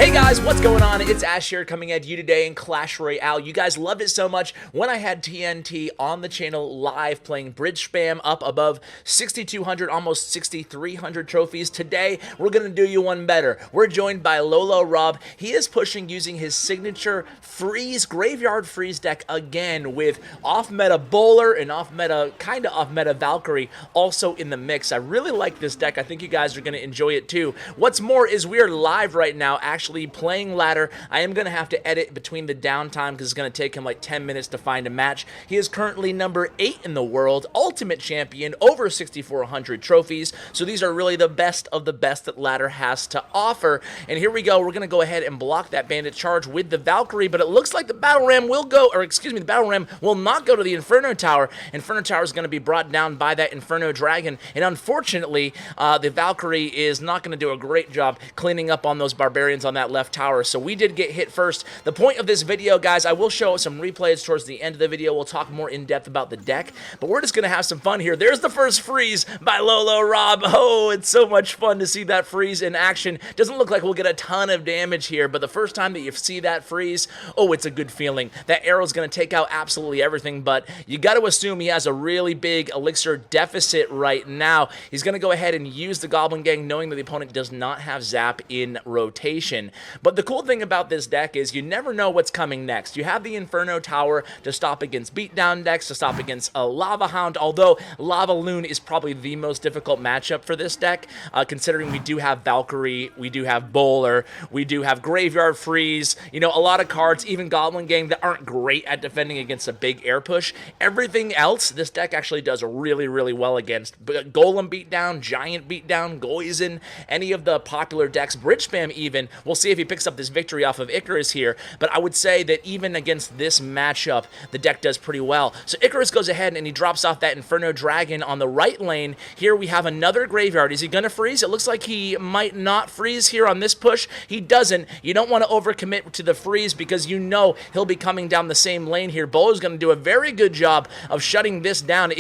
Hey guys, what's going on? It's Ash here coming at you today in Clash Royale. You guys loved it so much when I had TNT on the channel live playing bridge spam up above 6,200, almost 6,300 trophies. Today, we're going to do you one better. We're joined by Lolorob. He is pushing using his signature freeze, graveyard freeze deck again with off-meta Bowler and kind of off-meta Valkyrie also in the mix. I really like this deck. I think you guys are going to enjoy it too. What's more is we are live right now actually playing ladder. I am going to have to edit between the downtime because it's going to take him like 10 minutes to find a match. He is currently number 8 in the world, ultimate champion, over 6,400 trophies. So these are really the best of the best that ladder has to offer. And here we go. We're going to go ahead and block that bandit charge with the Valkyrie, but it looks like the battle ram will go, or excuse me, the battle ram will not go to the Inferno Tower. Inferno Tower is going to be brought down by that Inferno Dragon. And unfortunately, the Valkyrie is not going to do a great job cleaning up on those barbarians on that left tower, so we did get hit first. The point of this video, guys, I will show some replays towards the end of the video. We'll talk more in depth about the deck, but we're just gonna have some fun here. There's the first freeze by Lolorob. Oh, it's so much fun to see that freeze in action. Doesn't look like we'll get a ton of damage here, but the first time that you see that freeze, oh, it's a good feeling. That arrow's gonna take out absolutely everything, but you got to assume he has a really big elixir deficit right now. He's gonna go ahead and use the Goblin Gang, knowing that the opponent does not have Zap in rotation. But the cool thing about this deck is you never know what's coming next. You have the Inferno Tower to stop against beatdown decks, to stop against a Lava Hound, although Lava Loon is probably the most difficult matchup for this deck, considering we do have Valkyrie, we do have Bowler, we do have Graveyard Freeze, you know, a lot of cards, even Goblin Gang, that aren't great at defending against a big air push. Everything else, this deck actually does really, really well against. Golem Beatdown, Giant Beatdown, Goizen, any of the popular decks, Bridge Spam even. We'll see if he picks up this victory off of Icarus here, but I would say that even against this matchup, the deck does pretty well. So Icarus goes ahead and he drops off that Inferno Dragon on the right lane. Here we have another graveyard. Is he going to freeze? It looks like he might not freeze here on this push. He doesn't. You don't want to overcommit to the freeze because you know he'll be coming down the same lane here. Bowler's going to do a very good job of shutting this down.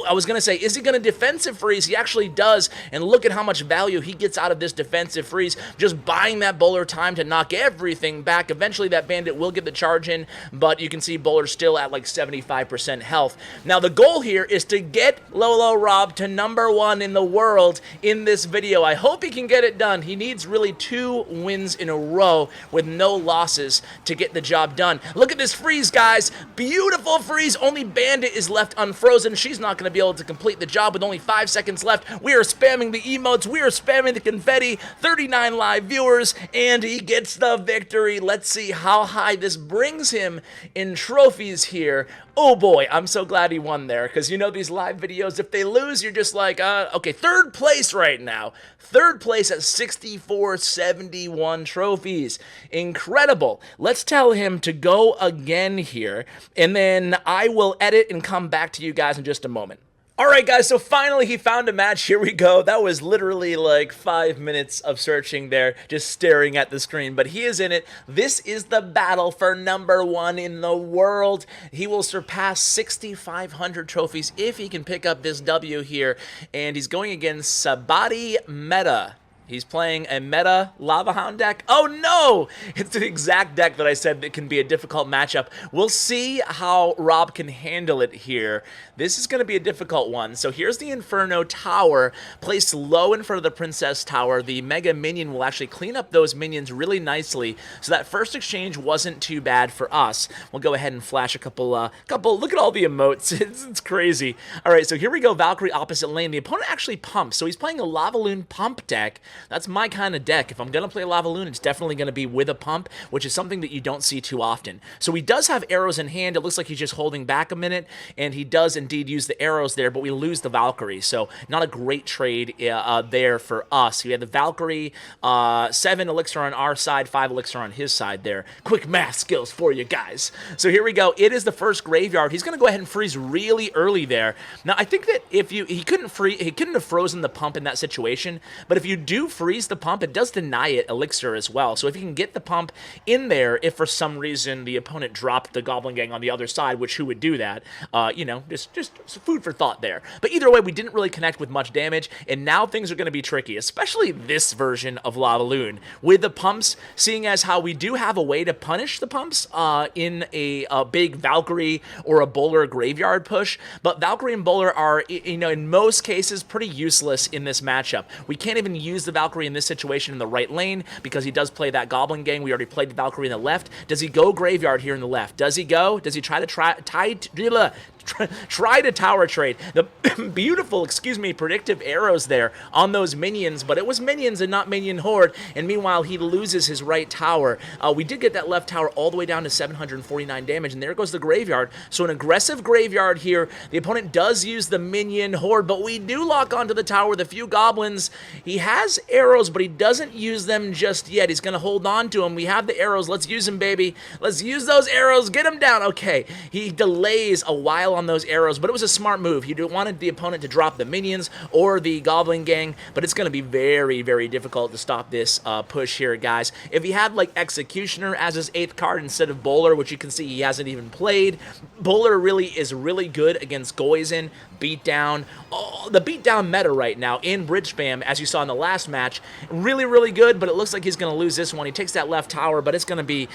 I was going to say, is he going to defensive freeze? He actually does, and look at how much value he gets out of this defensive freeze, just buying that Bowler time to knock everything back. Eventually that bandit will get the charge in, but you can see Bowler's still at like 75% health. Now the goal here is to get Lolorob to #1 in the world in this video. I hope he can get it done. He needs really 2 wins in a row with no losses to get the job done. Look at this freeze, guys. Beautiful freeze. Only bandit is left unfrozen. She's not going to be able to complete the job with only 5 seconds left. We are spamming the emotes. We are spamming the confetti. 39 live viewers, and he gets the victory. Let's see how high this brings him in trophies here. Oh boy, I'm so glad he won there, because you know these live videos, if they lose, you're just like, okay, 3rd place right now. 3rd place at 6,471 trophies. Incredible. Let's tell him to go again here, and then I will edit and come back to you guys in just a moment. Alright guys, so finally he found a match. Here we go. That was literally like 5 minutes of searching there, just staring at the screen, but he is in it. This is the battle for #1 in the world. He will surpass 6,500 trophies if he can pick up this W here, and he's going against Sabati Meta. He's playing a meta Lava Hound deck. Oh no! It's the exact deck that I said that can be a difficult matchup. We'll see how Rob can handle it here. This is going to be a difficult one. So here's the Inferno Tower placed low in front of the Princess Tower. The Mega Minion will actually clean up those minions really nicely. So that first exchange wasn't too bad for us. We'll go ahead and flash a couple, look at all the emotes. It's crazy. All right, so here we go, Valkyrie opposite lane. The opponent actually pumps. So he's playing a Lava Loon pump deck. That's my kind of deck. If I'm going to play Lava Loon, it's definitely going to be with a pump, which is something that you don't see too often. So he does have arrows in hand. It looks like he's just holding back a minute, and he does indeed use the arrows there, but we lose the Valkyrie. So not a great trade there for us. We have the Valkyrie, 7 elixir on our side, 5 elixir on his side there. Quick math skills for you guys. So here we go. It is the first graveyard. He's going to go ahead and freeze really early there. Now, I think that if he couldn't have frozen the pump in that situation, but if you do do freeze the pump, it does deny it elixir as well. So if you can get the pump in there, if for some reason the opponent dropped the Goblin Gang on the other side, which who would do that, you know, just food for thought there. But either way, we didn't really connect with much damage, and now things are going to be tricky, especially this version of Lava Loon with the pumps, seeing as how we do have a way to punish the pumps in a big Valkyrie or a Bowler graveyard push, but Valkyrie and Bowler are, you know, in most cases pretty useless in this matchup. We can't even use the Valkyrie in this situation in the right lane because he does play that Goblin Gang. We already played the Valkyrie in the left. Does he go graveyard here in the left? Does he go? Does he try to try to tower trade? The beautiful, predictive arrows there on those minions, but it was minions and not minion horde, and meanwhile he loses his right tower. We did get that left tower all the way down to 749 damage, and there goes the graveyard. So an aggressive graveyard here. The opponent does use the minion horde, but we do lock onto the tower with a few goblins. He has arrows, but he doesn't use them just yet. He's going to hold on to them. We have the arrows. Let's use them, baby. Let's use those arrows. Get him down. Okay, he delays a while on those arrows, but it was a smart move. He wanted the opponent to drop the minions or the Goblin Gang, but it's going to be very, very difficult to stop this push here, guys. If he had like Executioner as his 8th card instead of Bowler, which you can see he hasn't even played, Bowler really is really good against Goizen, Beatdown. Oh, the Beatdown meta right now in Bridge Spam, as you saw in the last match, really, really good, but it looks like he's going to lose this one. He takes that left tower, but it's going to be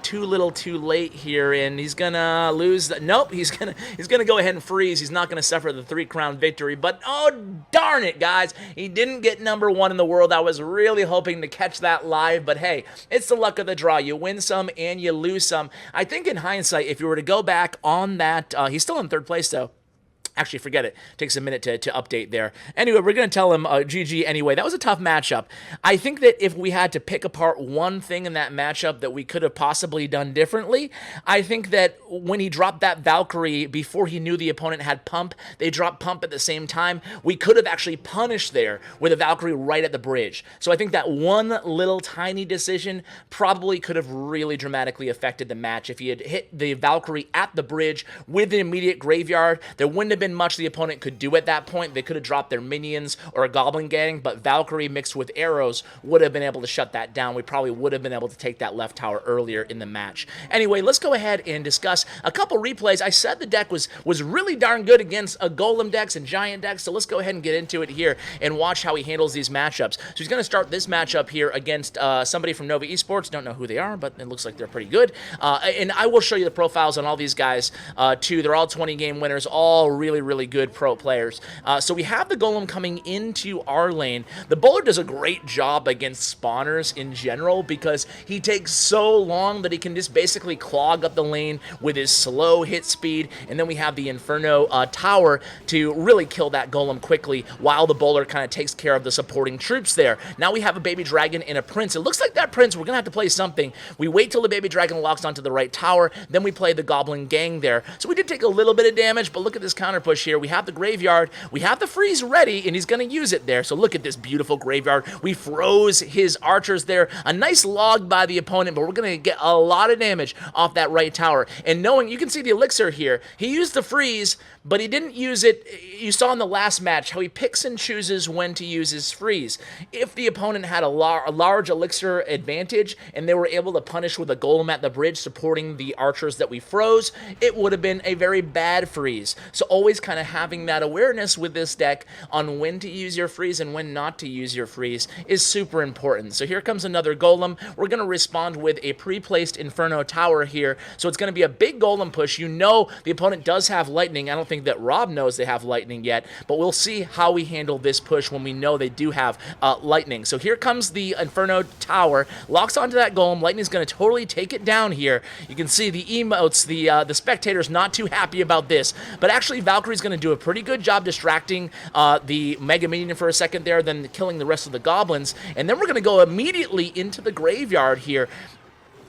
too little too late here, and he's going to lose. Nope, he's going to go ahead and freeze. He's not going to suffer the 3-crown victory, but oh, darn it, guys. He didn't get #1 in the world. I was really hoping to catch that live, but hey, it's the luck of the draw. You win some and you lose some. I think in hindsight, if you were to go back on that, he's still in 3rd place, though. Actually, forget it. Takes a minute to update there. Anyway, we're going to tell him GG anyway. That was a tough matchup. I think that if we had to pick apart one thing in that matchup that we could have possibly done differently, I think that when he dropped that Valkyrie before he knew the opponent had Pump, they dropped Pump at the same time, we could have actually punished there with a Valkyrie right at the bridge. So I think that one little tiny decision probably could have really dramatically affected the match. If he had hit the Valkyrie at the bridge with an immediate graveyard, there wouldn't have been much the opponent could do at that point. They could have dropped their minions or a Goblin Gang, but Valkyrie mixed with arrows would have been able to shut that down. We probably would have been able to take that left tower earlier in the match. Anyway, let's go ahead and discuss a couple replays. I said the deck was really darn good against Golem decks and Giant decks, so let's go ahead and get into it here and watch how he handles these matchups. So he's going to start this matchup here against somebody from Nova Esports. Don't know who they are, but it looks like they're pretty good. And I will show you the profiles on all these guys too. They're all 20-game winners, all really good pro players. So we have the Golem coming into our lane. The Bowler does a great job against spawners in general because he takes so long that he can just basically clog up the lane with his slow hit speed, and then we have the Inferno tower to really kill that Golem quickly while the Bowler kind of takes care of the supporting troops there. Now we have a Baby Dragon and a Prince. It looks like that Prince, we're going to have to play something. We wait till the Baby Dragon locks onto the right tower, then we play the Goblin Gang there. So we did take a little bit of damage, but look at this counter push here. We have the graveyard, we have the freeze ready, and he's going to use it there. So look at this beautiful graveyard. We froze his archers there. A nice log by the opponent, but we're going to get a lot of damage off that right tower. And knowing, you can see the elixir here. He used the freeze, but he didn't use it. You saw in the last match how he picks and chooses when to use his freeze. If the opponent had a large elixir advantage and they were able to punish with a Golem at the bridge supporting the archers that we froze, it would have been a very bad freeze. So always kind of having that awareness with this deck on when to use your freeze and when not to use your freeze is super important. So here comes another Golem. We're going to respond with a pre-placed Inferno tower here. So it's going to be a big Golem push. You know the opponent does have lightning. I don't think that Rob knows they have lightning yet, but we'll see how we handle this push when we know they do have lightning. So here comes the Inferno tower, locks onto that Golem. Lightning's going to totally take it down here. You can see the emotes, the spectators not too happy about this, but actually Valkyrie's going to do a pretty good job distracting the Mega Minion for a second there, then killing the rest of the goblins, and then we're going to go immediately into the graveyard here.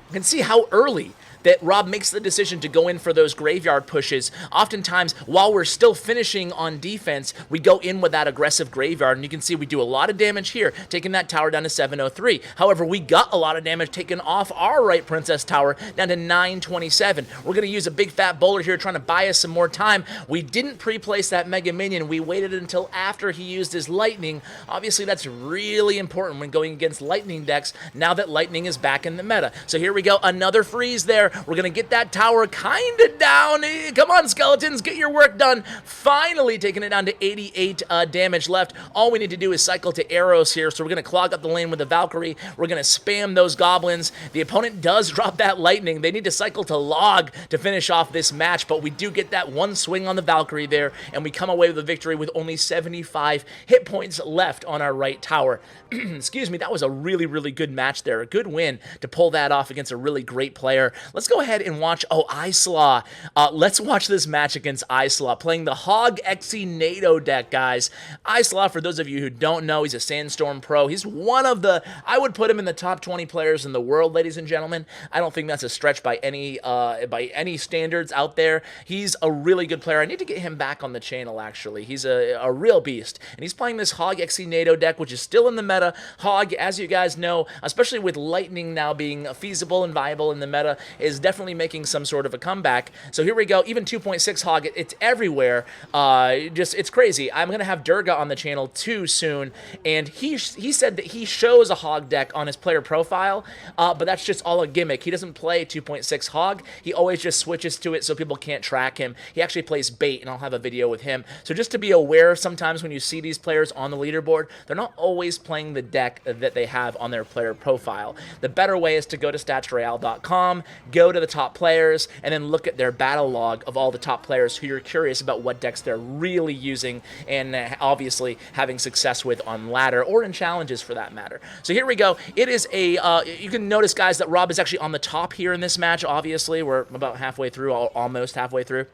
You can see how early that Rob makes the decision to go in for those graveyard pushes. Oftentimes, while we're still finishing on defense, we go in with that aggressive graveyard, and you can see we do a lot of damage here, taking that tower down to 703. However, we got a lot of damage taken off our right Princess Tower down to 927. We're going to use a big fat bowler here trying to buy us some more time. We didn't pre-place that Mega Minion. We waited until after he used his Lightning. Obviously, that's really important when going against Lightning decks now that Lightning is back in the meta. So here we go, another freeze there. We're going to get that tower kind of down. Come on, Skeletons, get your work done. Finally taking it down to 88 damage left. All we need to do is cycle to arrows here, so we're going to clog up the lane with the Valkyrie. We're going to spam those goblins. The opponent does drop that Lightning. They need to cycle to log to finish off this match, but we do get that one swing on the Valkyrie there, and we come away with a victory with only 75 hit points left on our right tower. Excuse me, that was a really, really good match there. A good win to pull that off against a really great player. Let's go ahead and watch, Islaw. Let's watch this match against Islaw, playing the Hog Xe NATO deck, guys. Islaw, for those of you who don't know, he's a Sandstorm Pro. He's one of the, I would put him in the top 20 players in the world, ladies and gentlemen. I don't think that's a stretch by any standards out there. He's a really good player. I need to get him back on the channel, actually. He's a real beast. And he's playing this Hog Xe NATO deck, which is still in the meta. Hog, as you guys know, especially with Lightning now being feasible and viable in the meta, is definitely making some sort of a comeback. So here we go. Even 2.6 Hog, it's everywhere. It's crazy. I'm going to have Durga on the channel too soon, and he said that he shows a Hog deck on his player profile, but that's just all a gimmick. He doesn't play 2.6 Hog. He always just switches to it so people can't track him. He actually plays bait, and I'll have a video with him. So just to be aware, sometimes when you see these players on the leaderboard, they're not always playing the deck that they have on their player profile. The better way is to go to statsroyale.com, go to the top players, and then look at their battle log of all the top players who you're curious about what decks they're really using and obviously having success with on ladder or in challenges for that matter. So here we go. It is you can notice, guys, that Rob is actually on the top here in this match. Obviously, we're about halfway through, almost halfway through.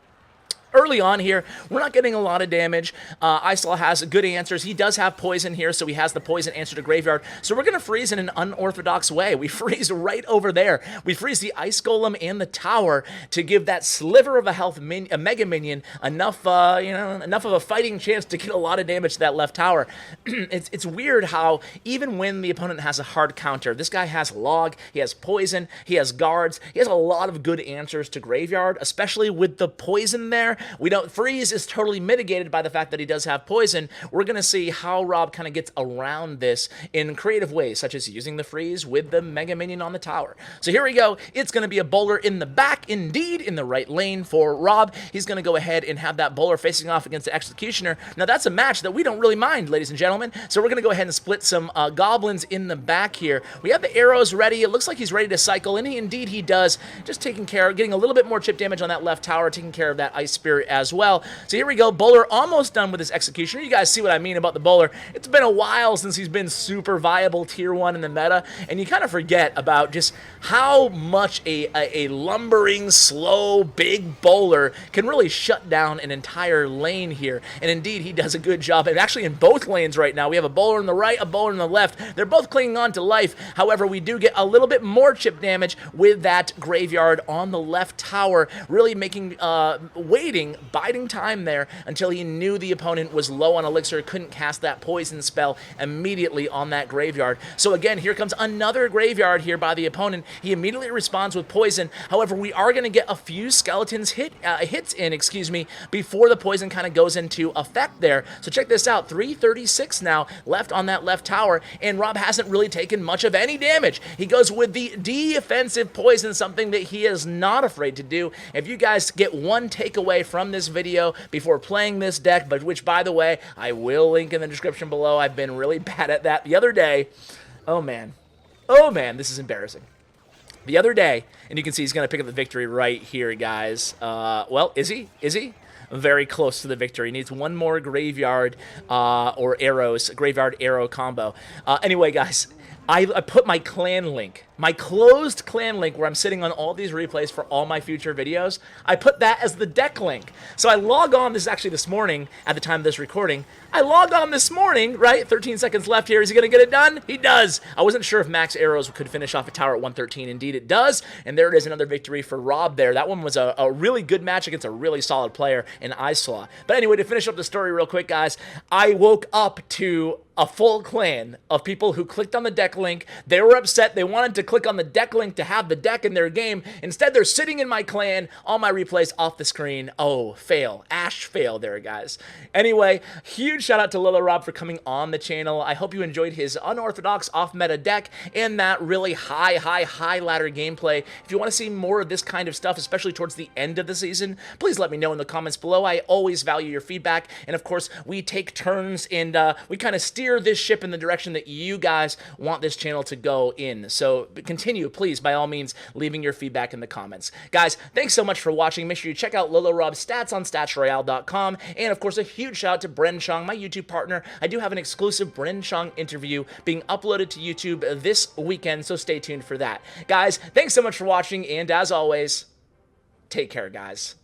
Early on here, we're not getting a lot of damage. Islaw has good answers. He does have poison here, so he has the poison answer to graveyard. So we're going to freeze in an unorthodox way. We freeze right over there. We freeze the Ice Golem and the tower to give that sliver of a health a Mega Minion enough, enough of a fighting chance to get a lot of damage to that left tower. It's weird how even when the opponent has a hard counter, this guy has log, he has poison, he has guards, he has a lot of good answers to graveyard, especially with the poison there. We don't, freeze is totally mitigated by the fact that he does have poison. We're going to see how Rob kind of gets around this in creative ways, such as using the freeze with the Mega Minion on the tower. So here we go. It's going to be a bowler in the back, indeed, in the right lane for Rob. He's going to go ahead and have that bowler facing off against the Executioner. Now, that's a match that we don't really mind, ladies and gentlemen. So we're going to go ahead and split some goblins in the back here. We have the arrows ready. It looks like he's ready to cycle, and indeed he does. Just taking care of, getting a little bit more chip damage on that left tower, taking care of that Ice Spirit as well. So here we go. Bowler almost done with his Executioner. You guys see what I mean about the bowler. It's been a while since he's been super viable tier 1 in the meta, and you kind of forget about just how much a lumbering, slow, big bowler can really shut down an entire lane here. And indeed, he does a good job. And actually in both lanes right now, we have a bowler on the right, a bowler on the left. They're both clinging on to life. However, we do get a little bit more chip damage with that graveyard on the left tower, really making, biding time there until he knew the opponent was low on elixir, couldn't cast that poison spell immediately on that graveyard. So again, here comes another graveyard here by the opponent. He immediately responds with poison. However, we are going to get a few skeletons hits in, before the poison kind of goes into effect there. So check this out, 336 now left on that left tower, and Rob hasn't really taken much of any damage. He goes with the defensive poison, something that he is not afraid to do. If you guys get one takeaway from this video before playing this deck, but which, by the way, I will link in the description below. I've been really bad at that the other day. Oh man, this is embarrassing. The other day, and you can see he's going to pick up the victory right here, guys. Well, is he? Very close to the victory. He needs one more graveyard or arrows, graveyard arrow combo. Anyway, guys, I put my clan link, my closed clan link where I'm sitting on all these replays for all my future videos. I put that as the deck link. So I log on, this is actually this morning at the time of this recording. I logged on this morning, right? 13 seconds left here. Is he going to get it done? He does. I wasn't sure if Max Arrows could finish off a tower at 113. Indeed, it does. And there it is, another victory for Rob there. That one was a really good match against a really solid player in Islaw. But anyway, to finish up the story real quick, guys, I woke up to a full clan of people who clicked on the deck link. They were upset. They wanted to click on the deck link to have the deck in their game. Instead, they're sitting in my clan, all my replays off the screen. Oh, fail. Ash fail there, guys. Anyway, huge shout out to Lolorob for coming on the channel. I hope you enjoyed his unorthodox off-meta deck and that really high ladder gameplay. If you want to see more of this kind of stuff, especially towards the end of the season, please let me know in the comments below. I always value your feedback. And of course, we take turns and we kind of steer this ship in the direction that you guys want this channel to go in. So continue, please, by all means, leaving your feedback in the comments. Guys, thanks so much for watching. Make sure you check out Lolorob's stats on statsroyale.com. And of course, a huge shout out to Bren Chong, my YouTube partner. I do have an exclusive Bren Chong interview being uploaded to YouTube this weekend, so stay tuned for that. Guys, thanks so much for watching, and as always, take care, guys.